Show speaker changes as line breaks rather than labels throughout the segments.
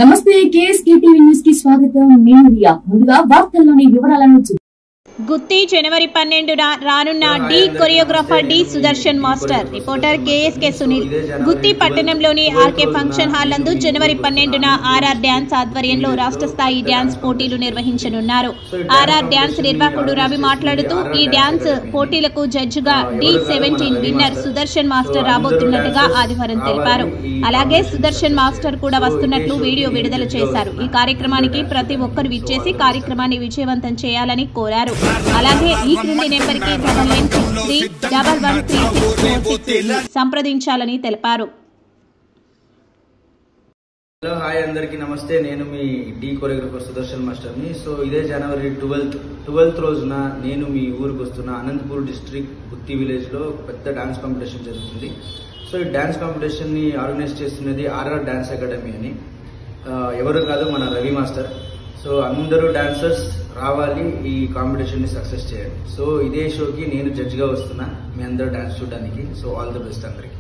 నమస్తే KSK TV news కి స్వాగతం. నేను రియా. ముందుగా వార్తల్లోని వివరాలను
గుత్తి జనవరి 12న రానున్న డి choreographer D Sudarshan master. Reporter KSK Sunil. Gooty పట్టణంలోని ఆర్కే ఫంక్షన్ హాల్ నందు జనవరి 12న ఆర్ఆర్ డ్యాన్స్ ఆధ్వర్యంలో రాష్ట్ర స్థాయి డ్యాన్స్ పోటీలు నిర్వహించనున్నారు. ఆర్ఆర్ డ్యాన్స్ నిర్వాహకుడు రవి మాట్లాడుతూ ఈ డ్యాన్స్ పోటీలకు జడ్జిగా D17 విన్నర్ సుదర్శన్ మాస్టర్ రాబోతున్నట్టుగా ఆదివారం తెలిపారు. అలాగే సుదర్శన్ మాస్టర్ కూడా వస్తున్నట్లు వీడియో విడుదల చేశారు. ఈ కార్యక్రమానికి ప్రతి ఒక్కరు విచ్చేసి కార్యక్రమాన్ని విజయవంతం చేయాలని కోరారు. అలాగే ఈ క్రింది నెంబర్ కి 9963113646 సంప్రదించాలని తెలిపారు.
హలో హాయ్ అందరికి నమస్తే. నేను మీ డి కొరియోగ్రాఫర్ సుదర్శన్ మాస్టర్ని. సో ఇదే జనవరి 12th రోజున నేను మీ ఊరికి వస్తున్న అనంతపూర్ డిస్ట్రిక్ట్ గుత్తి విలేజ్ లో పెద్ద డాన్స్ కాంపిటీషన్ జరుగుతుంది. సో ఈ డాన్స్ కాంపిటీషన్ ని ఆర్గనైజ్ చేస్తున్నది ఆర్ఆర్ డాన్స్ అకాడమీ అని. ఎవరు కాదు, మన రవి మాస్టర్. సో అందరూ డాన్సర్స్ రావాలి, ఈ కాంపిటీషన్ ని సక్సెస్ చేయండి. సో ఇదే షోకి నేను జడ్జ్ గా వస్తున్నా, మీ అందరూ డాన్స్ చూడడానికి. సో ఆల్ ది బెస్ట్ అందరికి.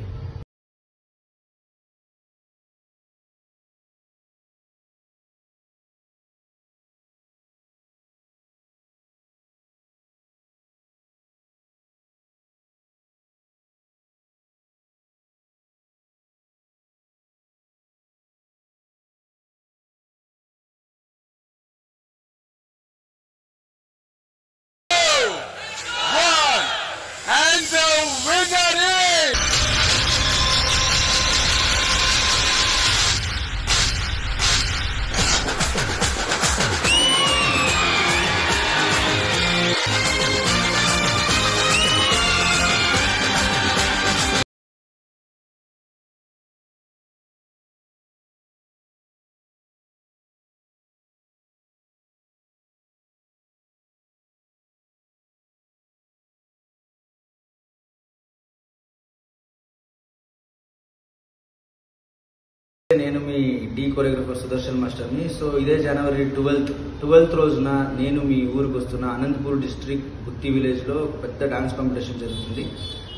నేను మీ డి కొరియోగ్రాఫర్ సుదర్శన్ మాస్టర్ని. సో ఇదే జనవరి 12th రోజున నేను మీ ఊరికి వస్తున్న అనంతపూర్ డిస్ట్రిక్ట్ గుత్తి విలేజ్ లో పెద్ద డాన్స్ కాంపిటీషన్ జరుగుతుంది.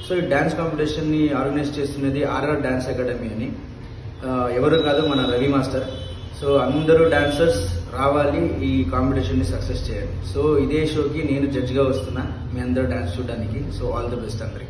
సో ఈ డాన్స్ కాంపిటీషన్ ని ఆర్గనైజ్ చేస్తున్నది ఆర్ఆర్ డాన్స్ అకాడమీ అని. ఎవరు కాదు, మన రవి మాస్టర్. సో అందరూ డాన్సర్స్ రావాలి, ఈ కాంపిటీషన్ ని సక్సెస్ చేయండి. సో ఇదే షోకి నేను జడ్జ్ గా వస్తున్నా, మీ అందరూ డాన్స్ చూడడానికి. సో ఆల్ ది బెస్ట్ అందరికి.